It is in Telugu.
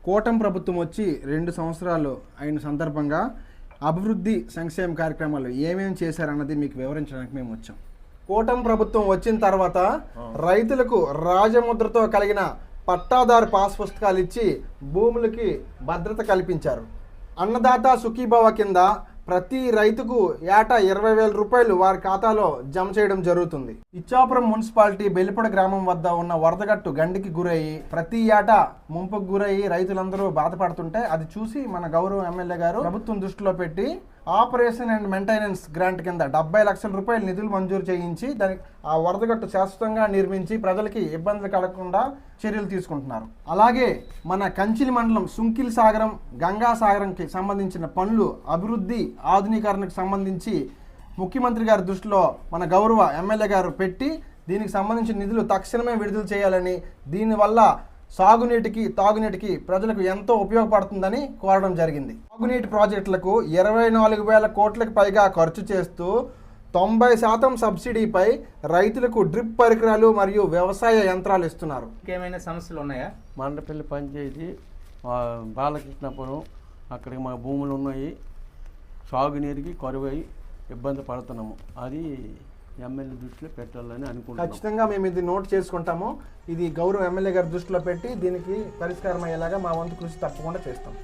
కూటమి ప్రభుత్వం వచ్చి 2 సంవత్సరాలు అయిన సందర్భంగా అభివృద్ధి సంక్షేమ కార్యక్రమాలు ఏమేమి చేశారన్నది మీకు వివరించడానికి మేము వచ్చాం. కూటమి ప్రభుత్వం వచ్చిన తర్వాత రైతులకు రాజముద్రతో కలిగిన పట్టాదారు పాస్ పుస్తకాలు ఇచ్చి భూములకి భద్రత కల్పించారు. అన్నదాత సుఖీభవ కింద ప్రతి రైతుకు ఏటా 20,000 రూపాయలు వారి ఖాతాలో జమ చేయడం జరుగుతుంది. ఇచ్చాపురం మున్సిపాలిటీ బెల్లిపడ గ్రామం వద్ద ఉన్న వరదగట్టు గండికి గురయ్యి ప్రతి ఏటా ముంపుకు గురయ్యి రైతులందరూ బాధపడుతుంటే అది చూసి మన గౌరవ ఎమ్మెల్యే గారు ప్రభుత్వం దృష్టిలో పెట్టి ఆపరేషన్ అండ్ మెయింటెనెన్స్ గ్రాంట్ కింద 70 లక్షల రూపాయలు నిధులు మంజూరు చేయించి దానికి ఆ వరదగట్టు శాశ్వతంగా నిర్మించి ప్రజలకి ఇబ్బందులు కలగకుండా చర్యలు తీసుకుంటున్నారు. అలాగే మన కంచిలి మండలం సుంకిల్ సాగరం గంగా సాగరంకి సంబంధించిన పనులు అభివృద్ధి ఆధునీకరణకు సంబంధించి ముఖ్యమంత్రి గారి దృష్టిలో మన గౌరవ ఎమ్మెల్యే గారు పెట్టి దీనికి సంబంధించిన నిధులు తక్షణమే విడుదల చేయాలని, దీనివల్ల సాగునీటికి తాగునీటికి ప్రజలకు ఎంతో ఉపయోగపడుతుందని కోరడం జరిగింది. సాగునీటి ప్రాజెక్టులకు 24,000 కోట్లకు పైగా ఖర్చు చేస్తూ 90% సబ్సిడీపై రైతులకు డ్రిప్ పరికరాలు మరియు వ్యవసాయ యంత్రాలు ఇస్తున్నారు. ఇంకేమైనా సమస్యలు ఉన్నాయా? మండపల్లి పంచాయతీ బాలకృష్ణపురం అక్కడికి మా భూములు ఉన్నాయి, సాగునీరుకి కరువై ఇబ్బంది పడుతున్నాము. అది ఎమ్మెల్యే దృష్టిలో పెట్టాలని అనుకుంటున్నాం. ఖచ్చితంగా మేము ఇది నోట్ చేసుకుంటాము. ఇది గౌరవ ఎమ్మెల్యే గారి దృష్టిలో పెట్టి దీనికి పరిష్కారం అయ్యేలాగా మా వంతు కృషి తప్పకుండా చేస్తాం.